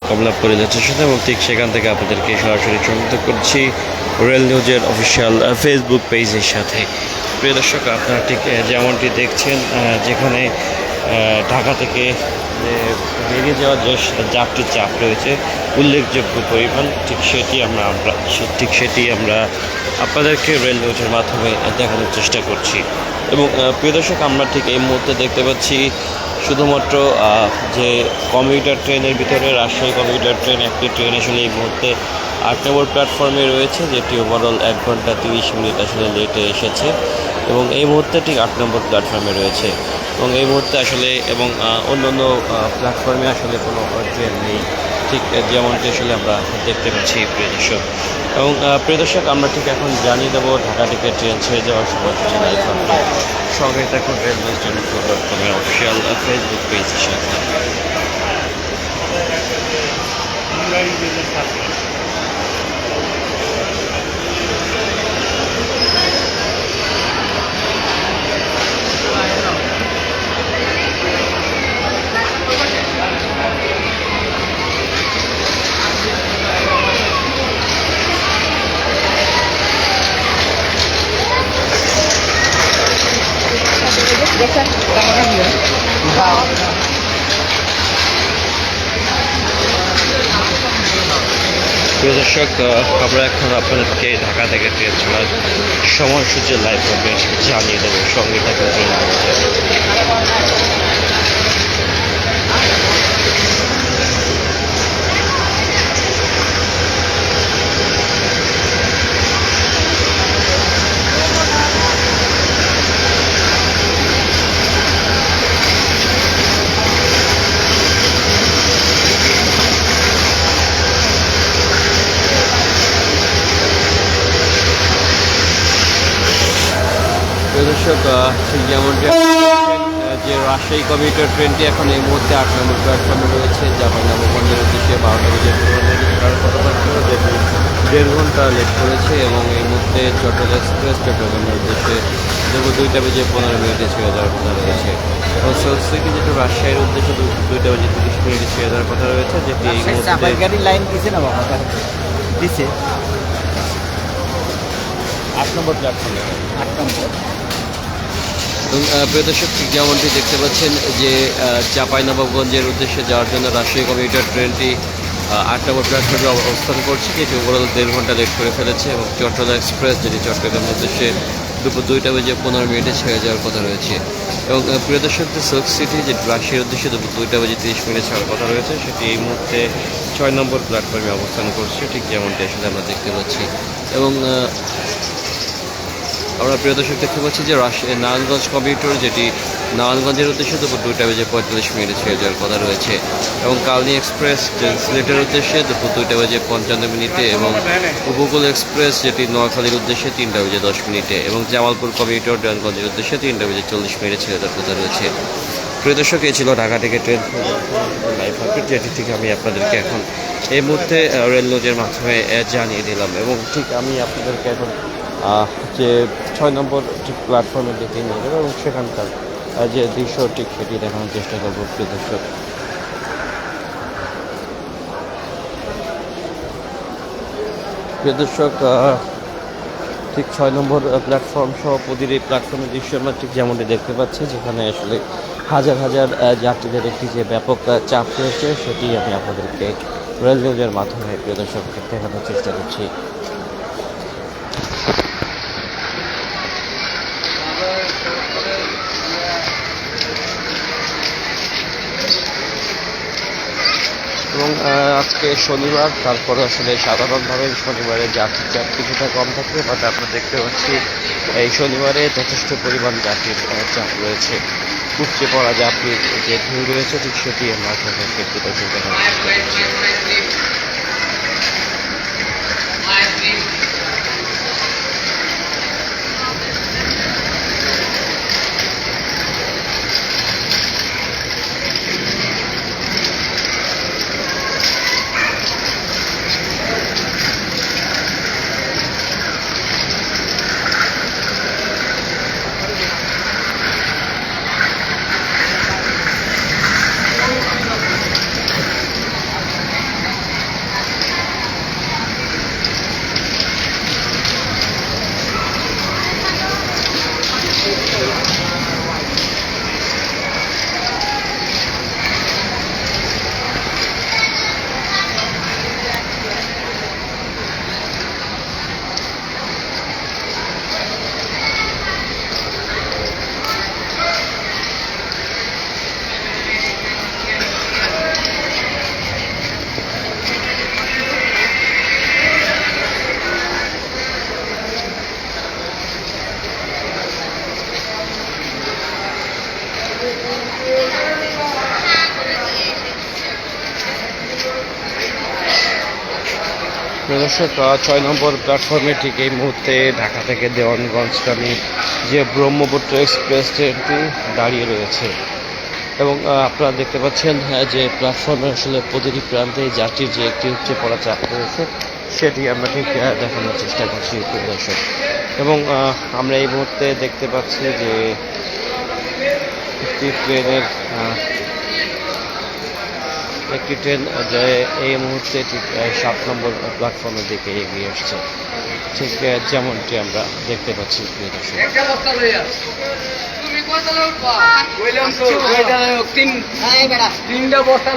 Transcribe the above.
Kamalapur rail station এবং ঠিক সেখান থেকে আপনাদেরকে সরাসরি সংযুক্ত করছি রেল নিউজের অফিসিয়াল ফেসবুক পেজের সাথে। প্রিয় দর্শক, আপনারা ঠিক যেমনটি দেখছেন, যেখানে ঢাকা থেকে বেরিয়ে যাওয়ার যে যাত্রীর চাপ রয়েছে উল্লেখযোগ্য পরিমাণ, ঠিক সেটি আমরা আপনাদেরকে রেল নিউজের মাধ্যমে দেখানোর চেষ্টা করছি। এবং প্রিয় দর্শক, আমরা ঠিক এই মুহূর্তে দেখতে পাচ্ছি শুধুমাত্র যে কমিউটার ট্রেনের ভিতরে রাজশাহী কমিউটার ট্রেন, একটি ট্রেন আসলে এই মুহূর্তে 8 নম্বর প্ল্যাটফর্মে রয়েছে, যেটি ওভারঅল 1 ঘন্টা 30 মিনিট আসলে লেটে এসেছে এবং এই মুহূর্তে ঠিক 8 নম্বর প্ল্যাটফর্মে রয়েছে। এবং এই মুহূর্তে আসলে অন্য অন্য প্ল্যাটফর্মে আসলে কোনো ট্রেন নেই, ঠিক যেমনটি আসলে আমরা দেখতে পাচ্ছি প্রিয় দর্শক। এবং প্রিয় দর্শক, আমরা ঠিক এখন জানিয়ে দেবো ঢাকা থেকে ট্রেন ছেড়ে যাওয়ার সময় লাইভ আপডেট। সঙ্গে থাকুন রেলওয়ে.com-এর অফিসিয়াল ফেসবুক পেজের সাথে। প্রিয় দর্শক, আমরা এখন আপনাদেরকে ঢাকা থেকে ট্রেন ছাড়ার সময়সূচি লাইভ আপডেট জানিয়ে দেবো। সঙ্গে থাকুন। দর্শক, ঠিক যেমনটি যে রাজশাহী কমিউটার ট্রেনটি এখন এই মুহূর্তে 8 নম্বর প্ল্যাটফর্মে রয়েছে, জাপানগঞ্জের উদ্দেশ্যে 12টা বেজে 1.5 ঘন্টা লেট করেছে এবং এই মুহূর্তে চট্টগ্রাম এক্সপ্রেস চট্টগ্রামের উদ্দেশ্যে 2টা বেজে 15 মিনিটে ছেড়ে দেওয়ার কথা রয়েছে। এবং সিটি যেটা রাজশাহীর উদ্দেশ্যে 2টা বেজে 30 মিনিটে ছেড়ে দেওয়ার কথা রয়েছে, যেটি এই মুহূর্তে লাইন দিছে না বাবা, দিছে 8 নম্বর প্ল্যাটফর্মে 8 নম্বর। এবং প্রিয় দর্শক, ঠিক যেমনটি দেখতে পাচ্ছেন যে চাঁপাইনবাবগঞ্জের উদ্দেশ্যে যাওয়ার জন্য রাজশাহী কমিউটার ট্রেনটি 8 নম্বর প্ল্যাটফর্মে অবস্থান করছে, যেটি ওভারঅল 1.5 ঘন্টা লেট করে ফেলেছে। এবং চট্টগ্রাম এক্সপ্রেস যেটি চট্টগ্রামের উদ্দেশ্যে 2টা বেজে 15 মিনিটে ছেড়ে যাওয়ার কথা রয়েছে। এবং প্রিয় দর্শক, সিল্ক সিটি যেটি রাজশাহীর উদ্দেশ্যে 2টা বেজে 30 মিনিটে ছাড়ার কথা রয়েছে, সেটি এই মুহূর্তে 6 নম্বর প্ল্যাটফর্মে অবস্থান করছে, ঠিক যেমনটি আসলে আমরা দেখতে পাচ্ছি। এবং আমরা প্রিয় দর্শক দেখতে পাচ্ছি যে নারায়ণগঞ্জ কমিউটার যেটি নারায়ণগঞ্জের উদ্দেশ্যে 2টা বেজে 45 মিনিটে ছেড়ে যাওয়ার কথা রয়েছে। এবং কালনী এক্সপ্রেস সিলেটের উদ্দেশ্যে 2টা বেজে 55 মিনিটে এবং উপকূল এক্সপ্রেস যেটি নোয়াখালীর উদ্দেশ্যে 3টা বেজে 10 মিনিটে এবং জামালপুর কমিউটার নারায়ণগঞ্জের উদ্দেশ্যে 3টা বেজে 40 মিনিটে ছেড়ে দেওয়ার কথা রয়েছে। প্রিয় দর্শক, এই ছিল ঢাকা থেকে ট্রেন লাইভ আপডেট, যেটি ঠিক আমি আপনাদেরকে এখন এই মুহূর্তে রেল নিউজের মাধ্যমে জানিয়ে দিলাম। এবং ঠিক আমি আপনাদেরকে এখন যে 6 নম্বর ঠিক প্ল্যাটফর্মের দিকে নিয়ে যাবো এবং সেখানকার যে দৃশ্য ঠিক সেটি দেখানোর চেষ্টা করবো প্রিয় দর্শক। প্রিয় দর্শক, ঠিক 6 নম্বর প্ল্যাটফর্ম সহ প্রতিটি প্ল্যাটফর্মের দৃশ্য আমরা ঠিক যেমনটি দেখতে পাচ্ছি, যেখানে আসলে হাজার হাজার যাত্রীদের একটি যে ব্যাপক চাপ রয়েছে, সেটি আমি আপনাদেরকে রেল নিউজের মাধ্যমে প্রিয় দর্শককে দেখানোর চেষ্টা করছি। এবং আজকে শনিবার, তারপরে আসলে সাধারণভাবে শনিবারে যাত্রীর চাপ কিছুটা কম থাকে, বাট আমরা দেখতে পাচ্ছি এই শনিবারে যথেষ্ট পরিমাণ যাত্রীর চাপ রয়েছে। উপচে পড়া যাত্রীর যে ভিড় রয়েছে, ঠিক সেটি আমরা আপনাদেরকে একটু দেখানোর চেষ্টা করছি। প্রিয় দর্শক 6 নম্বর প্ল্যাটফর্মে ঠিক এই মুহূর্তে ঢাকা থেকে দেওয়ানগঞ্জগামী যে ব্রহ্মপুত্র এক্সপ্রেস ট্রেনটি দাঁড়িয়ে রয়েছে এবং আপনারা দেখতে পাচ্ছেন যে প্ল্যাটফর্মে আসলে প্রতিটি প্রান্তে যাত্রীর যে একটি উপচে পড়া চাপ রয়েছে সেটি আমরা ঠিক দেখানোর চেষ্টা করছি প্রিয় দর্শক। এবং আমরা এই মুহূর্তে দেখতে পাচ্ছি যে একটি ট্রেন যে এই মুহূর্তে ঠিক 7 নম্বর প্ল্যাটফর্মের দিকে এগিয়ে আসছে, ঠিক যেমনটি আমরা দেখতে পাচ্ছি প্রিয় দর্শক। তিনটা বস্তা